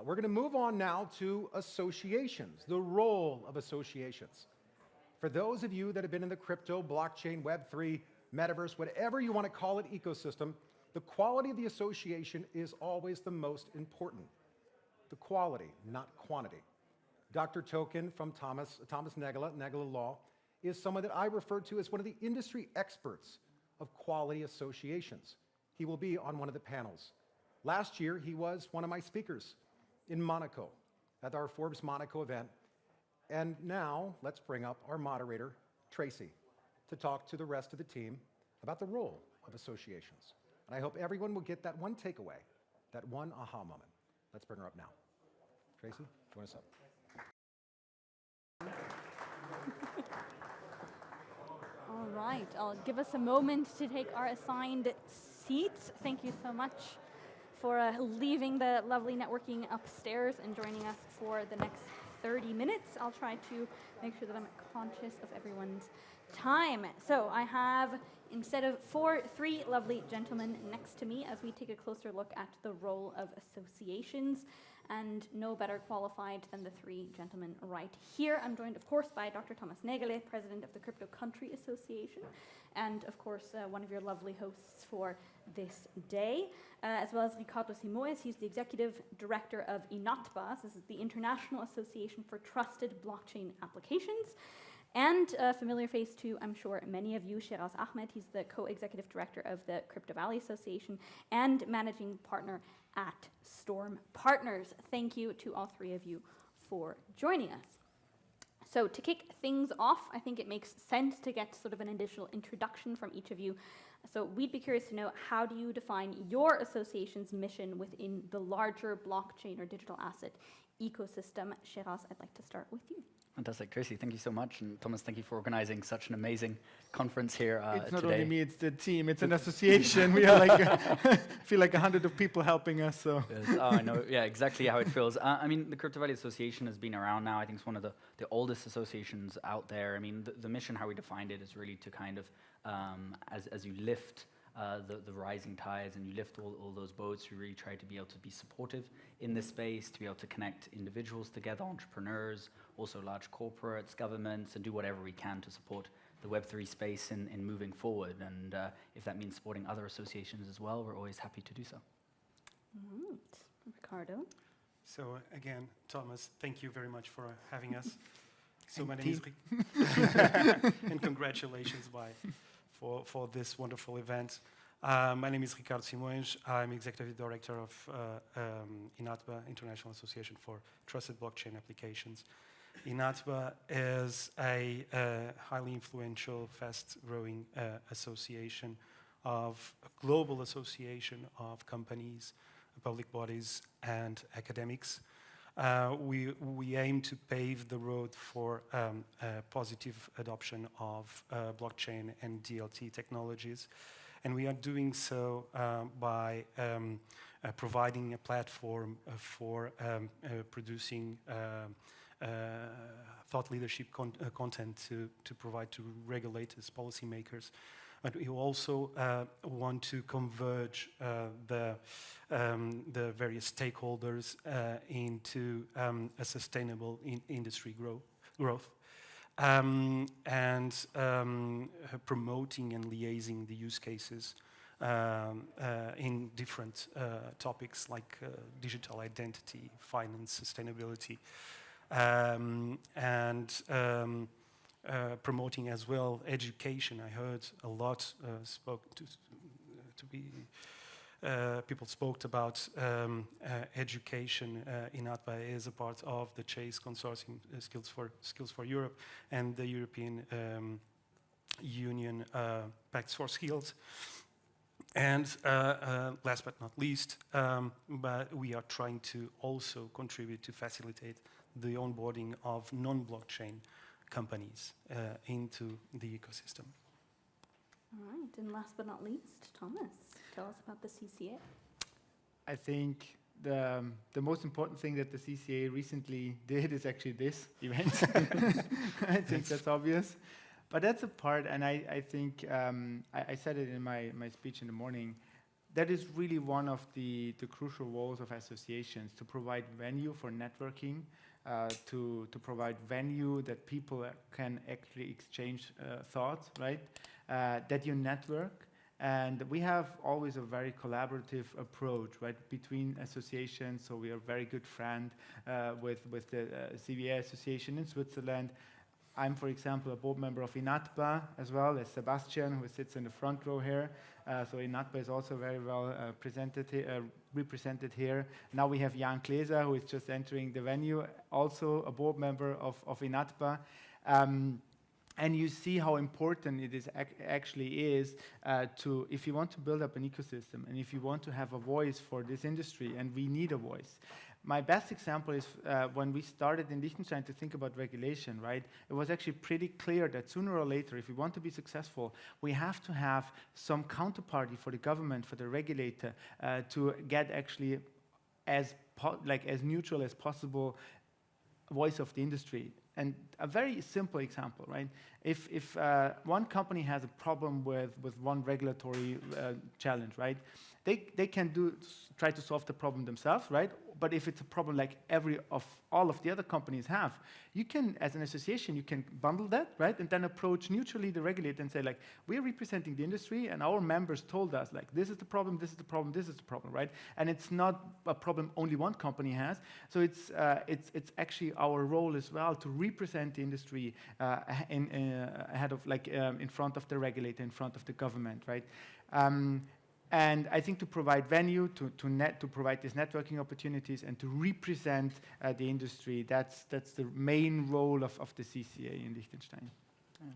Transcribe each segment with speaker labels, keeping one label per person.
Speaker 1: We're going to move on now to associations, the role of associations. For those of you that have been in the crypto, blockchain, Web3, metaverse, whatever you want to call it, ecosystem, the quality of the association is always the most important. The quality, not quantity. Dr. Token from Thomas Nagala Law, is someone that I refer to as one of the industry experts of quality associations. He will be on one of the panels. Last year, he was one of my speakers in Monaco at our Forbes Monaco event. And now, let's bring up our moderator, Tracy, to talk to the rest of the team about the role of associations. And I hope everyone will get that one takeaway, that one aha moment. Let's bring her up now. Tracy, join us up.
Speaker 2: All right, I'll give us a moment to take our assigned seats. Thank you so much for leaving the lovely networking upstairs and joining us for the next 30 minutes. I'll try to make sure that I'm conscious of everyone's time. So I have, instead of three lovely gentlemen next to me as we take a closer look at the role of associations, and no better qualified than the three gentlemen right here. I'm joined, of course, by Dr. Thomas Nagele, President of the Crypto Country Association, and, of course, one of your lovely hosts for this day, as well as Ricardo Simoes. He's the Executive Director of INATBA. This is the International Association for Trusted Blockchain Applications. And a familiar face to, I'm sure, many of you, Sheraz Ahmed. He's the co-executive director of the Crypto Valley Association and managing partner at Storm Partners. Thank you to all three of you for joining us. So to kick things off, I think it makes sense to get sort of an initial introduction from each of you. So we'd be curious to know, how do you define your association's mission within the larger blockchain or digital asset ecosystem? Sheraz, I'd like to start with you.
Speaker 3: Fantastic, Tracy. Thank you so much, and Thomas, thank you for organizing such an amazing conference here
Speaker 4: today. It's not
Speaker 3: today.
Speaker 4: only me; it's the team. It's an association. We are like feel like 100 of people helping us. So
Speaker 3: yes. Oh, I know. Yeah, exactly how it feels. I mean, the Crypto Valley Association has been around now. I think it's one of the oldest associations out there. I mean, the mission, how we defined it, is really to kind of as you lift the rising tides and you lift all those boats, we really try to be able to be supportive in this space, to be able to connect individuals together, entrepreneurs, also large corporates, governments, and do whatever we can to support the Web3 space in moving forward. And if that means supporting other associations as well, we're always happy to do so.
Speaker 2: Right. Ricardo?
Speaker 5: So again, Thomas, thank you very much for having us. So my name is and congratulations for this wonderful event. My name is Ricardo Simões. I'm Executive Director of INATBA, International Association for Trusted Blockchain Applications. INATBA is a highly influential, fast-growing association a global association of companies, public bodies, and academics. We aim to pave the road for positive adoption of blockchain and DLT technologies. And we are doing so by providing a platform for producing thought leadership content to provide to regulators, policymakers. But we also want to converge the various stakeholders into a sustainable industry growth. And promoting and liaising the use cases in different topics like digital identity, finance, sustainability, and promoting as well education. I heard a lot people spoke about education. INATBA is a part of the Chase Consortium, Skills for Europe, and the European Union Pacts for Skills. And last but not least, but we are trying to also contribute to facilitate the onboarding of non-blockchain companies into the ecosystem.
Speaker 2: All right, and last but not least, Thomas, tell us about the CCA.
Speaker 4: I think the most important thing that the CCA recently did is actually this event. I think that's obvious. But that's a part, and I think I said it in my speech in the morning, that is really one of the crucial roles of associations, to provide venue for networking, to provide venue that people can actually exchange thoughts, right? That you network. And we have always a very collaborative approach, right, between associations. So we are a very good friend with the CCA association in Switzerland. I'm, for example, a board member of INATBA as well as Sebastian, who sits in the front row here. So INATBA is also very well represented here. Now we have Jan Kleser, who is just entering the venue, also a board member of INATBA. And you see how important it is actually is to, if you want to build up an ecosystem and if you want to have a voice for this industry, and we need a voice. My best example is when we started in Liechtenstein to think about regulation, right? It was actually pretty clear that sooner or later, if we want to be successful, we have to have some counterparty for the government, for the regulator, to get actually as neutral as possible voice of the industry. And a very simple example, right? If one company has a problem with one regulatory challenge, right? They can try to solve the problem themselves, right? But if it's a problem like all of the other companies have, you can, as an association, you can bundle that, right? And then approach neutrally the regulator and say, like, we're representing the industry, and our members told us, like, this is the problem, this is the problem, this is the problem, right? And it's not a problem only one company has. So it's actually our role as well to represent the industry ahead of, in front of the regulator, in front of the government, right? And I think to provide venue, to provide these networking opportunities, and to represent the industry, that's the main role of the CCA in Liechtenstein.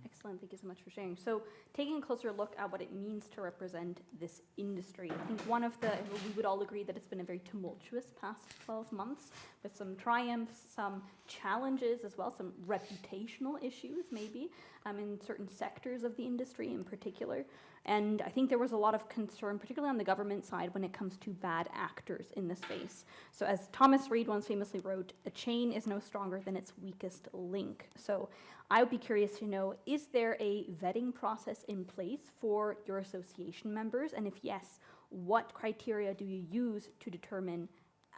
Speaker 2: Excellent, thank you so much for sharing. So taking a closer look at what it means to represent this industry, I think we would all agree that it's been a very tumultuous past 12 months with some triumphs, some challenges as well, some reputational issues maybe in certain sectors of the industry in particular. And I think there was a lot of concern, particularly on the government side, when it comes to bad actors in the space. So as Thomas Reid once famously wrote, a chain is no stronger than its weakest link. So I would be curious to know, is there a vetting process in place for your association members? And if yes, what criteria do you use to determine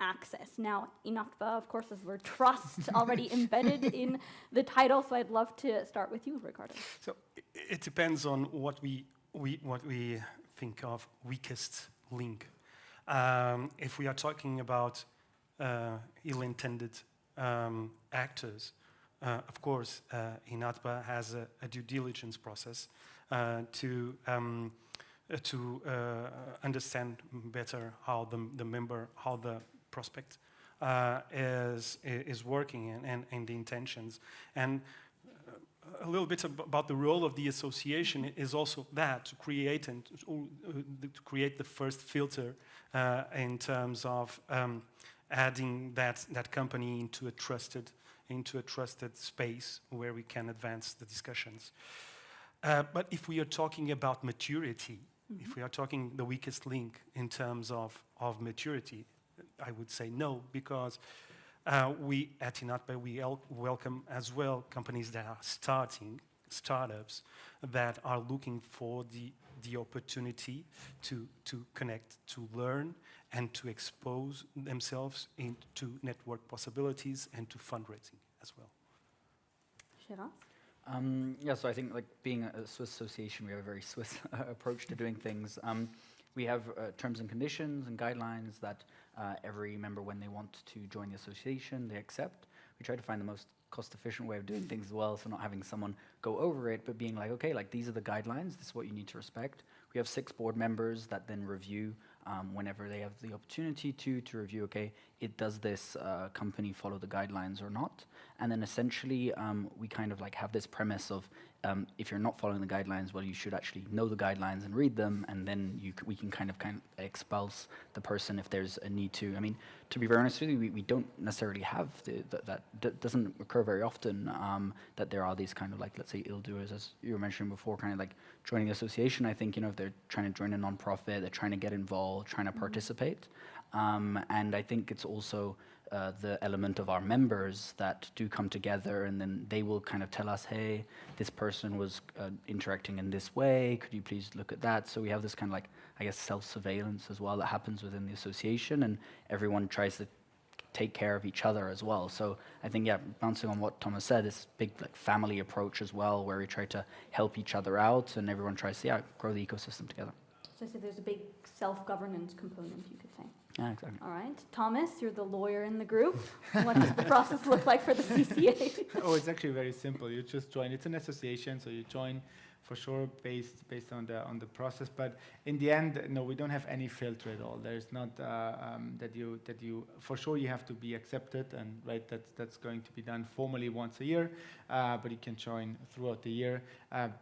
Speaker 2: access? Now, INATBA, of course, is word trust already embedded in the title, so I'd love to start with you, Ricardo.
Speaker 5: So it depends on what we think of weakest link. If we are talking about ill-intended actors, of course, INATBA has a due diligence process to understand better how the member, how the prospect is working and the intentions. And a little bit about the role of the association is also that, to create the first filter in terms of adding that company into a trusted space where we can advance the discussions. But if we are talking about maturity, if we are talking the weakest link in terms of maturity, I would say no, because we at INATBA, we welcome as well companies that are startups that are looking for the opportunity to connect, to learn, and to expose themselves into network possibilities and to fundraising as well.
Speaker 2: Sheraz?
Speaker 3: Yeah, so I think, like, being a Swiss association, we have a very Swiss approach to doing things. We have terms and conditions and guidelines that every member, when they want to join the association, they accept. We try to find the most cost-efficient way of doing things as well, so not having someone go over it, but being like, okay, like, these are the guidelines, this is what you need to respect. We have 6 board members that then review whenever they have the opportunity to review, okay, does this company follow the guidelines or not? And then essentially we kind of like have this premise of if you're not following the guidelines, well, you should actually know the guidelines and read them, and then we can kind of expulse the person if there's a need to. I mean, to be very honest with you, we don't necessarily have that doesn't occur very often, that there are these kind of, like, let's say, ill-doers, as you were mentioning before, kind of like joining the association. I think, if they're trying to join a non-profit, they're trying to get involved, trying to participate. And I think it's also the element of our members that do come together, and then they will kind of tell us, hey, this person was interacting in this way, could you please look at that? So we have this kind of like, I guess, self-surveillance as well that happens within the association, and everyone tries to take care of each other as well. So I think, yeah, bouncing on what Thomas said, this big like family approach as well, where we try to help each other out, and everyone tries to grow the ecosystem together.
Speaker 2: So I said there's a big self-governance component, you could say.
Speaker 3: Yeah, exactly.
Speaker 2: All right. Thomas, you're the lawyer in the group. What does the process look like for the CCA?
Speaker 4: Oh, it's actually very simple. You just join. It's an association, so you join for sure based on the process. But in the end, no, we don't have any filter at all. There's not that you for sure you have to be accepted, and right that's going to be done formally once a year. But you can join throughout the year.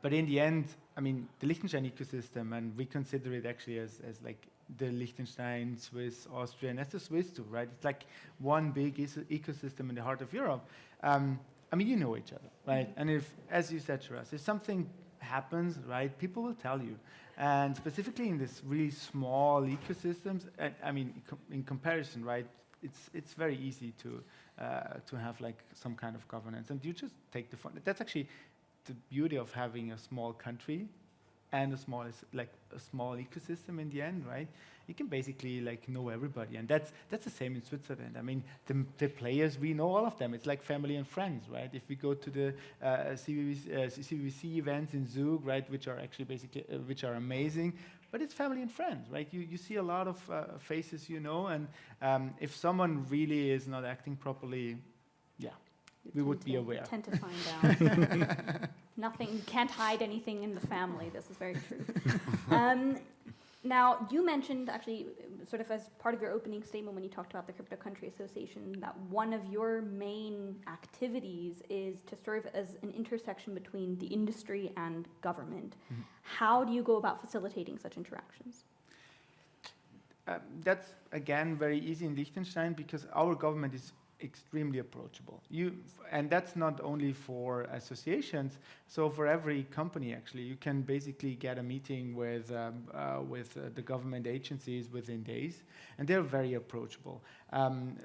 Speaker 4: But in the end, I mean, the Liechtenstein ecosystem, and we consider it actually as like the Liechtenstein, Swiss, Austrian, as the Swiss too, right? It's like one big ecosystem in the heart of Europe. I mean, you know each other, right? And if, as you said, Sheraz, if something happens, right, people will tell you. And specifically in this really small ecosystems, I mean, in comparison, right, it's very easy to have like some kind of governance, and you just take the fun. That's actually the beauty of having a small country and a small ecosystem in the end, right? You can basically like know everybody, and that's the same in Switzerland. I mean, the players, we know all of them. It's like family and friends, right? If we go to the CVC events in Zug, right, which are actually basically which are amazing, but it's family and friends, right? You see a lot of faces, you know, and if someone really is not acting properly, yeah, we would be aware.
Speaker 2: Tend to find out. Nothing, you can't hide anything in the family. This is very true. Now, you mentioned actually, sort of as part of your opening statement when you talked about the Crypto Country Association, that one of your main activities is to serve as an intersection between the industry and government. Mm-hmm. How do you go about facilitating such interactions?
Speaker 4: That's, again, very easy in Liechtenstein because our government is extremely approachable. And that's not only for associations. So for every company, actually, you can basically get a meeting with the government agencies within days, and they're very approachable.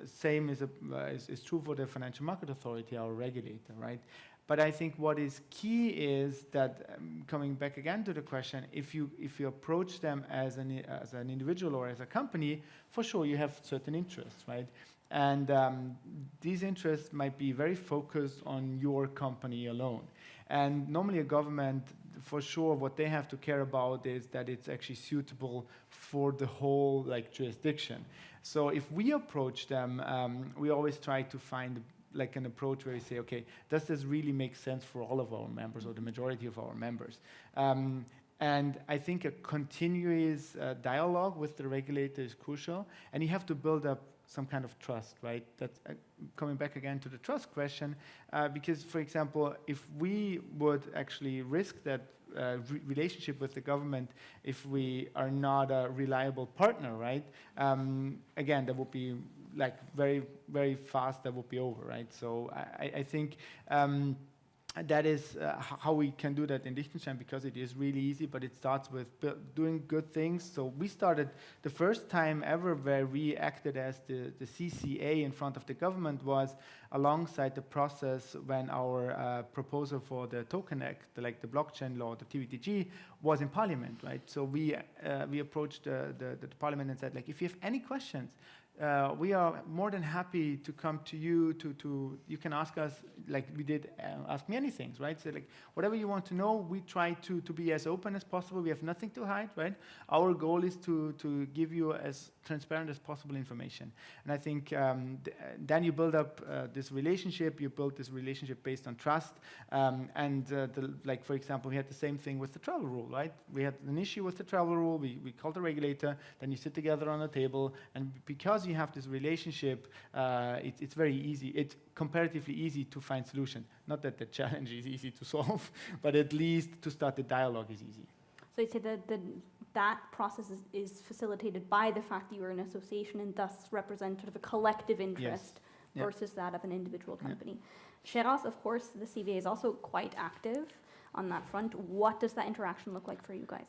Speaker 4: Same is true for the Financial Market Authority, our regulator, right? But I think what is key is that, coming back again to the question, if you approach them as an individual or as a company, for sure you have certain interests, right? And these interests might be very focused on your company alone. And normally a government, for sure, what they have to care about is that it's actually suitable for the whole like jurisdiction. So if we approach them, we always try to find like an approach where we say, okay, does this really make sense for all of our members or the majority of our members? And I think a continuous dialogue with the regulator is crucial, and you have to build up some kind of trust, right? That's coming back again to the trust question, because, for example, if we would actually risk that relationship with the government if we are not a reliable partner, right? Again, that would be like very, very fast, that would be over, right? So I think that is how we can do that in Liechtenstein, because it is really easy, but it starts with doing good things. So we started the first time ever where we acted as the CCA in front of the government was alongside the process when our proposal for the Token Act, like the blockchain law, the TVTG, was in Parliament, right? So we approached the Parliament and said, like, if you have any questions, we are more than happy to come to you. You can ask us, like we did, ask me anything, right? So like whatever you want to know, we try to be as open as possible. We have nothing to hide, right? Our goal is to give you as transparent as possible information. And I think then you build up this relationship. You build this relationship based on trust. Like for example, we had the same thing with the travel rule, right? We had an issue with the travel rule. We called the regulator. Then you sit together on a table, and because you have this relationship, it's very easy. It's comparatively easy to find solutions. Not that the challenge is easy to solve, but at least to start the dialogue is easy.
Speaker 2: So you'd say that process is facilitated by the fact that you're an association and thus represent sort of a collective interest versus that of an individual company. Sheraz, of course, the CVA is also quite active. on that front. What does that interaction look like for you guys?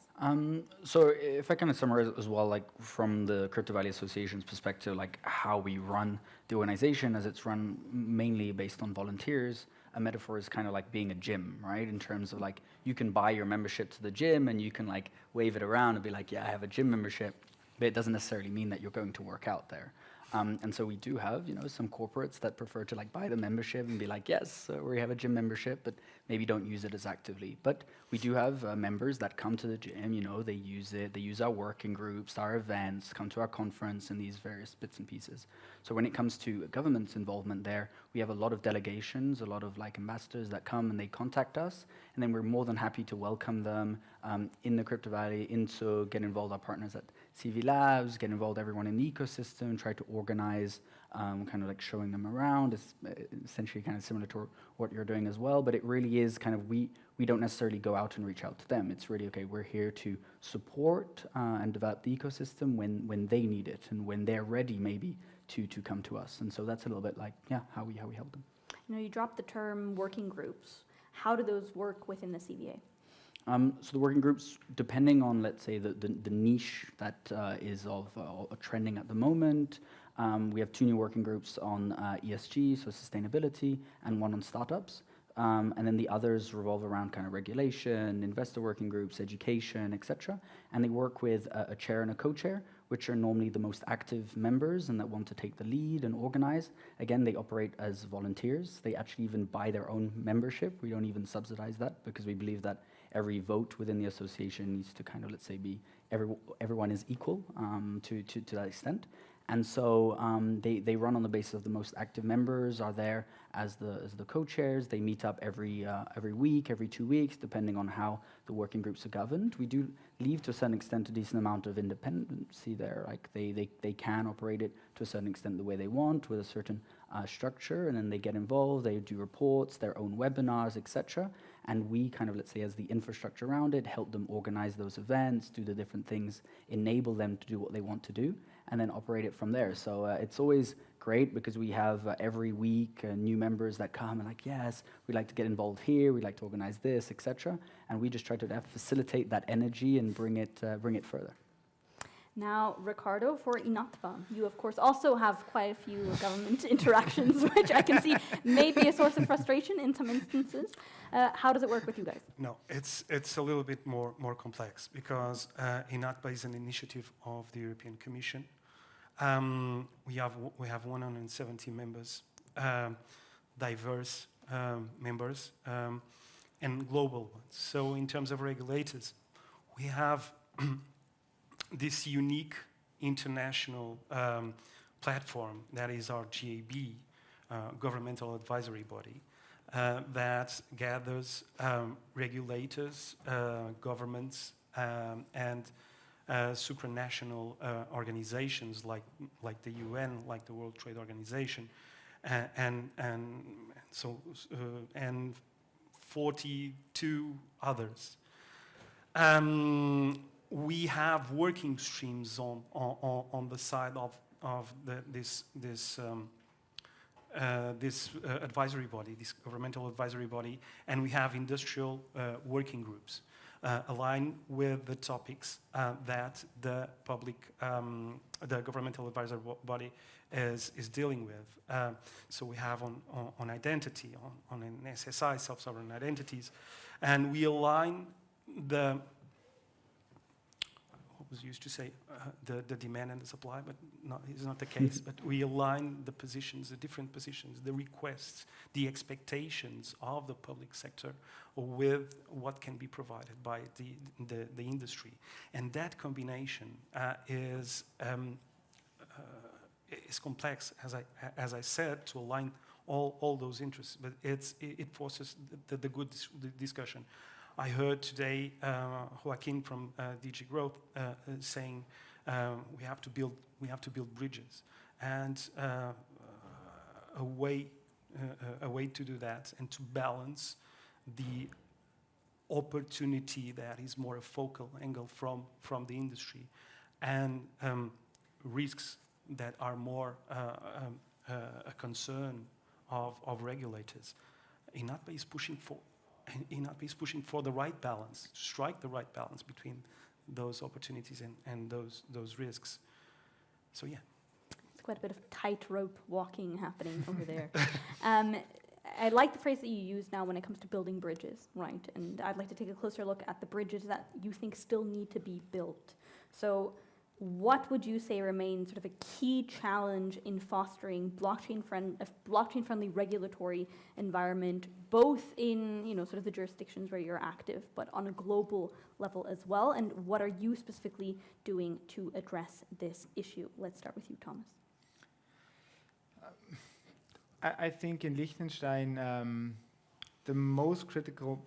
Speaker 3: So if I kind of summarize it as well, like from the Crypto Valley Association's perspective, like how we run the organization, as it's run mainly based on volunteers, a metaphor is kind of like being a gym, right? In terms of like, you can buy your membership to the gym and you can like wave it around and be like, yeah, I have a gym membership, but it doesn't necessarily mean that you're going to work out there. And so we do have, some corporates that prefer to like buy the membership and be like, yes, we have a gym membership, but maybe don't use it as actively. But we do have members that come to the gym, they use it, they use our working groups, our events, come to our conference and these various bits and pieces. So when it comes to government's involvement there, we have a lot of delegations, a lot of like ambassadors that come and they contact us, and then we're more than happy to welcome them in the Crypto Valley, into get involved our partners at CV Labs, get involved everyone in the ecosystem, try to organize, kind of like showing them around. It's essentially kind of similar to what you're doing as well, but it really is kind of, we don't necessarily go out and reach out to them. It's really, okay, we're here to support and develop the ecosystem when they need it and when they're ready maybe to come to us. And so that's a little bit like, how we help them.
Speaker 2: You dropped the term working groups. How do those work within the CVA?
Speaker 3: So the working groups, depending on, let's say, the niche that is of trending at the moment, we have 2 new working groups on ESG, so sustainability, and 1 on startups. And then the others revolve around kind of regulation, investor working groups, education, etc. And they work with a chair and a co-chair, which are normally the most active members and that want to take the lead and organize. Again, they operate as volunteers. They actually even buy their own membership. We don't even subsidize that because we believe that every vote within the association needs to kind of, let's say, be everyone is equal to that extent. And so they run on the basis of the most active members are there as the co-chairs. They meet up every week, every 2 weeks, depending on how the working groups are governed. We do leave to a certain extent a decent amount of independency there. Like they can operate it to a certain extent the way they want with a certain structure, and then they get involved. They do reports, their own webinars, etc. And we kind of, let's say, as the infrastructure around it, help them organize those events, do the different things, enable them to do what they want to do, and then operate it from there. So it's always great because we have every week new members that come and like, yes, we'd like to get involved here, we'd like to organize this, etc. And we just try to facilitate that energy and bring it further.
Speaker 2: Now, Ricardo, for INATBA, you of course also have quite a few government interactions, which I can see may be a source of frustration in some instances. How does it work with you guys?
Speaker 5: No, it's a little bit more complex because INATBA is an initiative of the European Commission. We have 170 members, diverse members, and global ones. So in terms of regulators, we have this unique international platform that is our GAB, Governmental Advisory Body, that gathers regulators, governments, and supranational organizations like the UN, like the World Trade Organization, and 42 others. We have working streams on the side of this advisory body, this governmental advisory body, and we have industrial working groups aligned with the topics that the governmental advisory body is dealing with. So we have on identity, on an SSI, self-sovereign identities, and we align was used to say the demand and the supply, but it's not the case. But we align the positions, the different positions, the requests, the expectations of the public sector with what can be provided by the industry. And that combination is complex, as I said, to align all those interests. But it forces the good discussion. I heard today Joaquin from DG Growth saying we have to build bridges, and a way to do that and to balance the opportunity that is more a focal angle from the industry and risks that are more a concern of regulators. INATBA is pushing for. INAP is pushing for the right balance, strike the right balance between those opportunities and those risks. So yeah.
Speaker 2: It's quite a bit of tightrope walking happening over there. I like the phrase that you use now when it comes to building bridges, right? And I'd like to take a closer look at the bridges that you think still need to be built. So what would you say remains sort of a key challenge in fostering blockchain-friendly regulatory environment, both in sort of the jurisdictions where you're active, but on a global level as well? And what are you specifically doing to address this issue? Let's start with you, Thomas.
Speaker 4: I think in Liechtenstein, the most critical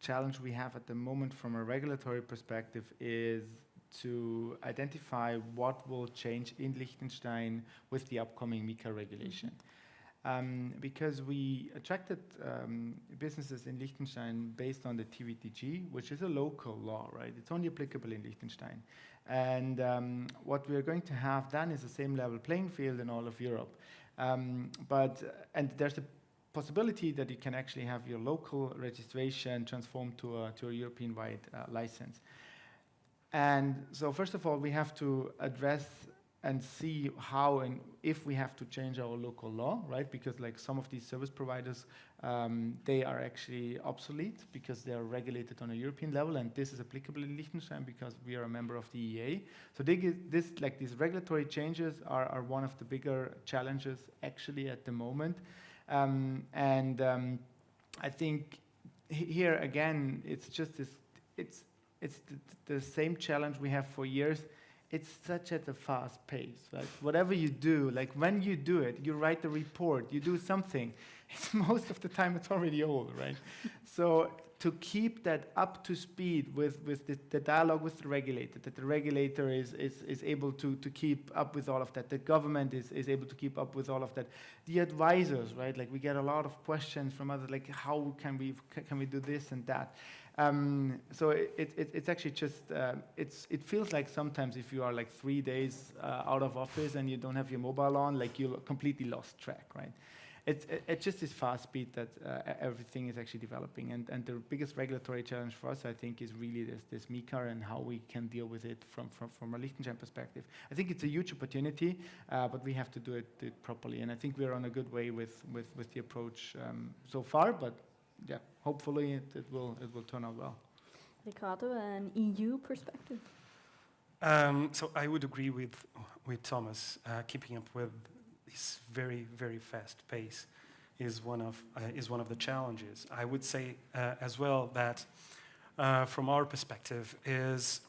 Speaker 4: challenge we have at the moment from a regulatory perspective is to identify what will change in Liechtenstein with the upcoming MiCA regulation. Because we attracted businesses in Liechtenstein based on the TVTG, which is a local law, right? It's only applicable in Liechtenstein. And what we're going to have then is the same level playing field in all of Europe. And there's a possibility that you can actually have your local registration transformed to a European-wide license. And so first of all, we have to address and see how and if we have to change our local law, right? Because like some of these service providers, they are actually obsolete because they are regulated on a European level, and this is applicable in Liechtenstein because we are a member of the EEA. So these regulatory changes are one of the bigger challenges actually at the moment. I think here again, it's just this, it's the same challenge we have for years. It's such at a fast pace, right? Whatever you do, like when you do it, you write the report, you do something, most of the time it's already old, right? So to keep that up to speed with the dialogue with the regulator, that the regulator is able to keep up with all of that, the government is able to keep up with all of that, the advisors, right? Like we get a lot of questions from others, like how can we do this and that? So it's actually just, it feels like sometimes if you are like 3 days out of office and you don't have your mobile on, like you completely lost track, right? It's just this fast speed that everything is actually developing. And the biggest regulatory challenge for us, I think, is really this MiCA and how we can deal with it from a Liechtenstein perspective. I think it's a huge opportunity, but we have to do it properly. And I think we're on a good way with the approach so far, but yeah, hopefully it will turn out well.
Speaker 2: Ricardo, an EU perspective?
Speaker 5: So I would agree with Thomas. Keeping up with this very, very fast pace is one of the challenges. I would say as well that from our perspective and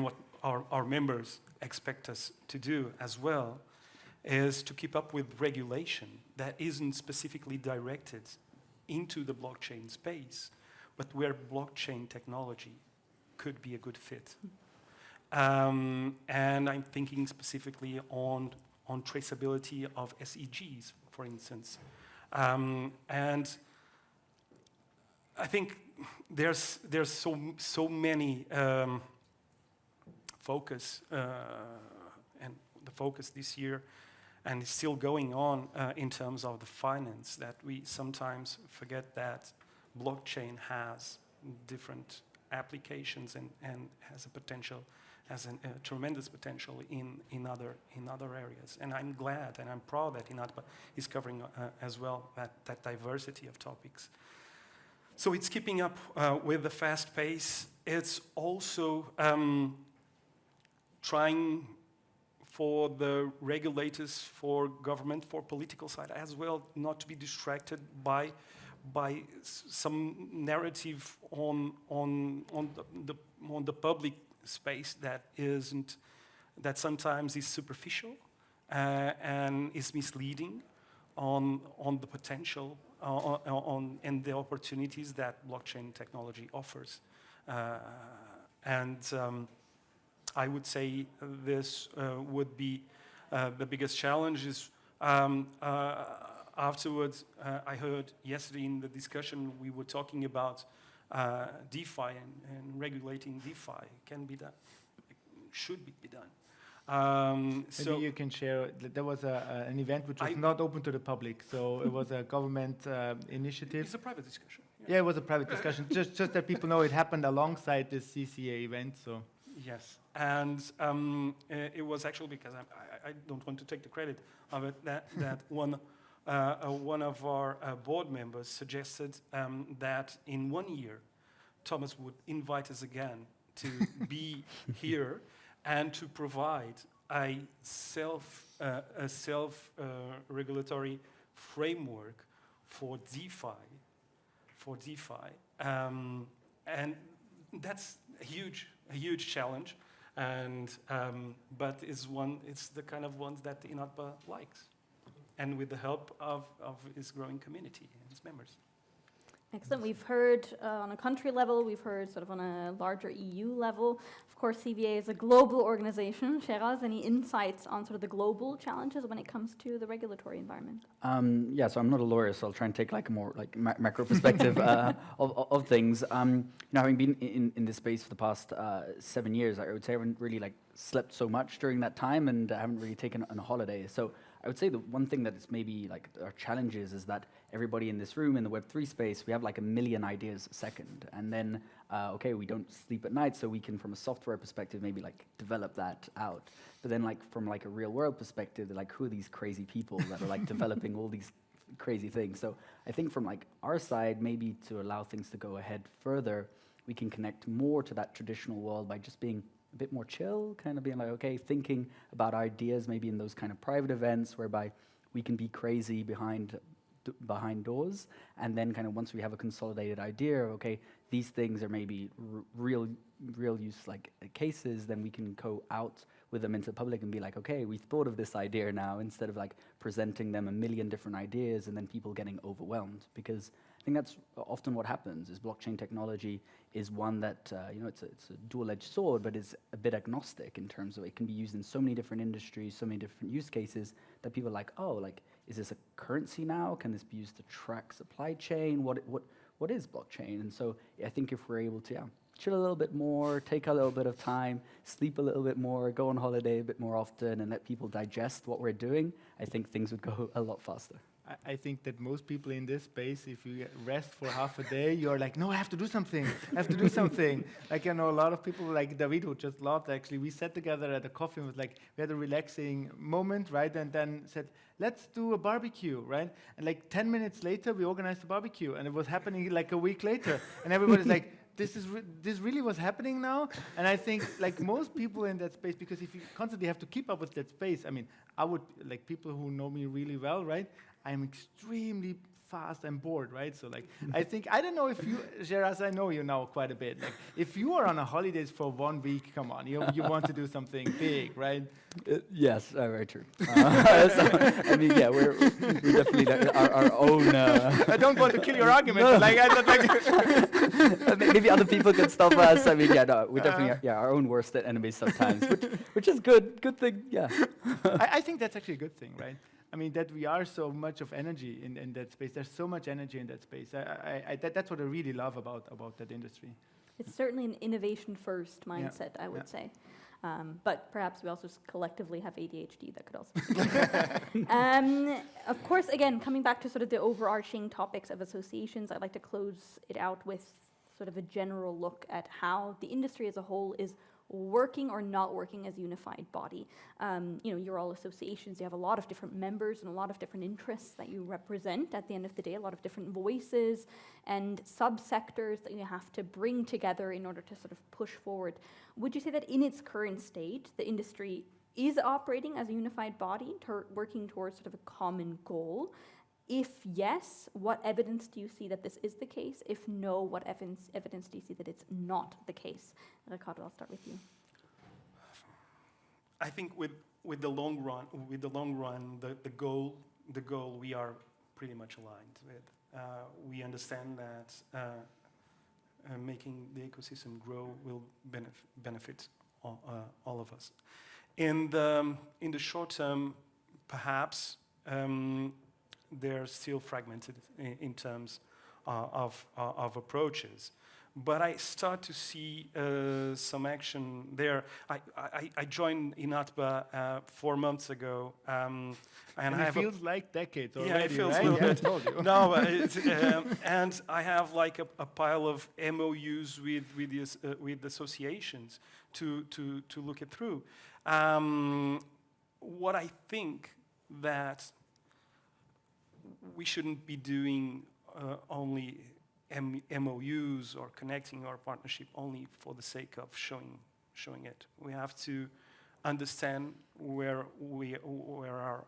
Speaker 5: what our members expect us to do as well, is to keep up with regulation that isn't specifically directed into the blockchain space, but where blockchain technology could be a good fit. And I'm thinking specifically on traceability of SEGs, for instance. And I think there's so many focus, and the focus this year, and it's still going on in terms of the finance, that we sometimes forget that blockchain has different applications and has a tremendous potential in other areas. And I'm glad and I'm proud that INATBA is covering as well that diversity of topics. So it's keeping up with the fast pace. It's also trying for the regulators, for government, for political side as well, not to be distracted by some narrative on the public space that sometimes is superficial and is misleading on the potential and the opportunities that blockchain technology offers. I would say this would be the biggest challenge. Is afterwards, I heard yesterday in the discussion we were talking about DeFi and regulating DeFi. Can be done, should be done.
Speaker 4: Maybe you can share. There was an event which was not open to the public, so it was a government initiative.
Speaker 5: It's a private discussion.
Speaker 4: Yeah, it was a private discussion. just that people know it happened alongside this CCA event. So
Speaker 5: Yes, and it was actually because I don't want to take the credit of it that one of our board members suggested that in 1 year, Thomas would invite us again to be here and to provide a self-regulatory framework for DeFi, and that's a huge challenge, and but it's the kind of ones that INATBA likes, and with the help of his growing community and his members.
Speaker 2: Excellent. We've heard on a country level, we've heard sort of on a larger EU level. Of course, CVA is a global organization. Sheraz, any insights on sort of the global challenges when it comes to the regulatory environment?
Speaker 3: Yeah, so I'm not a lawyer, so I'll try and take like a more like macro perspective of things. Having been in this space for the past 7 years, I would say I haven't really like slept so much during that time, and I haven't really taken a holiday. So I would say the one thing that is maybe like our challenges is that everybody in this room in the Web3 space, we have like a million ideas a second. And then, okay, we don't sleep at night, so we can, from a software perspective, maybe like develop that out. But then like from like a real world perspective, like who are these crazy people that are like developing all these crazy things? So I think from like our side, maybe to allow things to go ahead further, we can connect more to that traditional world by just being a bit more chill, kind of being like, okay, thinking about ideas maybe in those kind of private events whereby we can be crazy behind doors, and then kind of once we have a consolidated idea, okay, these things are maybe real use like cases, then we can go out with them into the public and be like, okay, we've thought of this idea now, instead of like presenting them a million different ideas and then people getting overwhelmed. Because I think that's often what happens is blockchain technology is one that, it's a dual-edged sword, but it's a bit agnostic in terms of it can be used in so many different industries, so many different use cases that people are like, oh, like, is this a currency now? Can this be used to track supply chain? What is blockchain? And so I think if we're able to, chill a little bit more, take a little bit of time, sleep a little bit more, go on holiday a bit more often, and let people digest what we're doing, I think things would go a lot faster.
Speaker 4: I think that most people in this space, if you rest for half a day, you're like, no, I have to do something. I have to do something. Like, I know a lot of people, like David, who just loved, actually, we sat together at a coffee and was like, we had a relaxing moment, right? And then said, let's do a barbecue, right? And like 10 minutes later, we organized a barbecue, and it was happening like a week later. And everybody's like, this really was happening now? And I think, like most people in that space, because if you constantly have to keep up with that space, I mean, I would, like people who know me really well, right? I'm extremely fast and bored, right? So like, I think, I don't know if you, Sheraz, I know you now quite a bit. Like, if you are on a holidays for 1 week, come on, you want to do something big, right?
Speaker 3: Yes, very true. So, I mean, yeah, we're definitely our own.
Speaker 4: I don't want to kill your argument, but like, I don't like.
Speaker 3: Maybe other people can stop us. I mean, yeah, no, we're definitely our own worst enemies sometimes, which is good. Good thing, yeah.
Speaker 4: I think that's actually a good thing, right? I mean, that we are so much of energy in that space. There's so much energy in that space. That's what I really love about that industry.
Speaker 2: It's certainly an innovation-first mindset, I would say. But perhaps we also just collectively have ADHD that could also. Of course, again, coming back to sort of the overarching topics of associations, I'd like to close it out with sort of a general look at how the industry as a whole is working or not working as a unified body. You're all associations, you have a lot of different members and a lot of different interests that you represent at the end of the day, a lot of different voices and subsectors that you have to bring together in order to sort of push forward. Would you say that in its current state, the industry is operating as a unified body, working towards sort of a common goal? If yes, what evidence do you see that this is the case? If no, what evidence do you see that it's not the case? Ricardo, I'll start with you.
Speaker 5: I think with the long run, the goal we are pretty much aligned with. We understand that making the ecosystem grow will benefit all of us. In the short term, perhaps. They're still fragmented in terms of approaches. but I start to see some action there. I joined INATBA 4 months ago, and
Speaker 4: And
Speaker 5: I
Speaker 4: it
Speaker 5: have
Speaker 4: feels like decades already,
Speaker 5: yeah, it feels
Speaker 4: right?
Speaker 5: a little
Speaker 4: Yeah, I
Speaker 5: bit.
Speaker 4: told you.
Speaker 5: No, but and I have like a pile of MOUs with associations to look it through. What I think that we shouldn't be doing only MOUs or connecting our partnership only for the sake of showing it. We have to understand where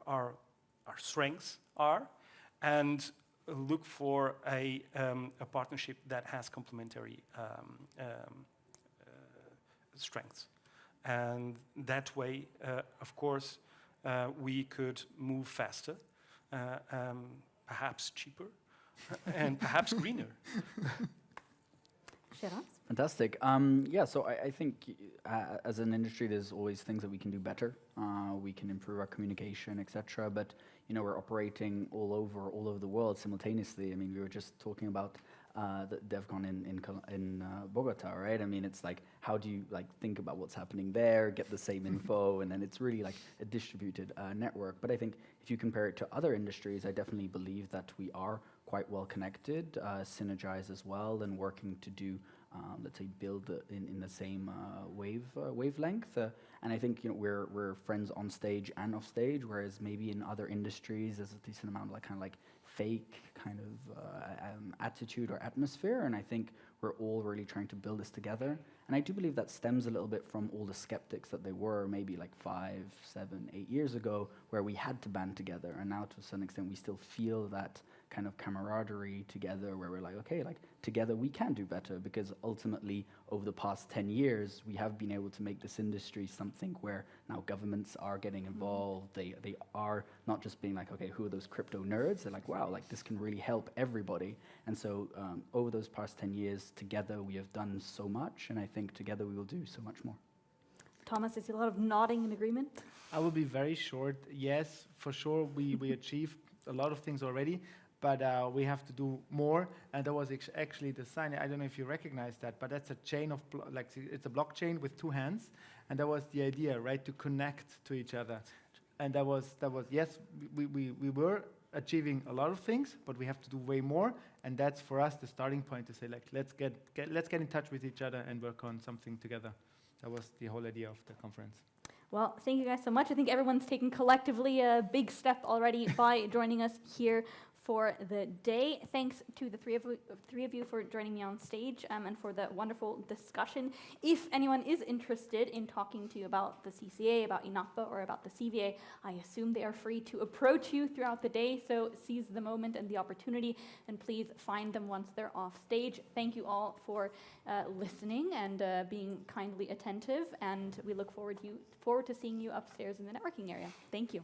Speaker 5: our strengths are, and look for a partnership that has complementary strengths. And that way, of course, we could move faster, perhaps cheaper, and perhaps greener.
Speaker 2: Sheraz?
Speaker 3: Fantastic. Yeah, so I think as an industry, there's always things that we can do better. We can improve our communication, etc. But we're operating all over the world simultaneously. I mean, we were just talking about the DevCon in Bogota, right? I mean, it's like, how do you think about what's happening there, get the same info, and then it's really like a distributed network. But I think if you compare it to other industries, I definitely believe that we are quite well connected, synergize as well, and working to do, let's say, build in the same wavelength. And I think we're friends on stage and off stage, whereas maybe in other industries there's a decent amount of kind of fake kind of attitude or atmosphere. And I think we're all really trying to build this together. And I do believe that stems a little bit from all the skeptics that they were maybe 5, 7, 8 years ago, where we had to band together. And now to some extent we still feel that kind of camaraderie together, where we're okay, together we can do better, because ultimately over the past 10 years we have been able to make this industry something where now governments are getting involved. They are not just being okay, who are those crypto nerds? They're wow, this can really help everybody. And so over those past 10 years together we have done so much, and I think together we will do so much more.
Speaker 2: Thomas, I see a lot of nodding in agreement.
Speaker 4: I will be very short. Yes, for sure, we achieved a lot of things already, but we have to do more. And that was actually the sign. I don't know if you recognize that, but that's a chain of, it's a blockchain with 2 hands. And that was the idea, right, to connect to each other. And that was yes, we were achieving a lot of things, but we have to do way more. And that's for us the starting point to say, let's get in touch with each other and work on something together. That was the whole idea of the conference.
Speaker 2: Well, thank you guys so much. I think everyone's taken collectively a big step already by joining us here for the day. Thanks to the three of you for joining me on stage and for the wonderful discussion. If anyone is interested in talking to you about the CCA, about INATBA, or about the CVA, I assume they are free to approach you throughout the day, so seize the moment and the opportunity, and please find them once they're off stage. Thank you all for listening and being kindly attentive, and we look forward to seeing you upstairs in the networking area. Thank you.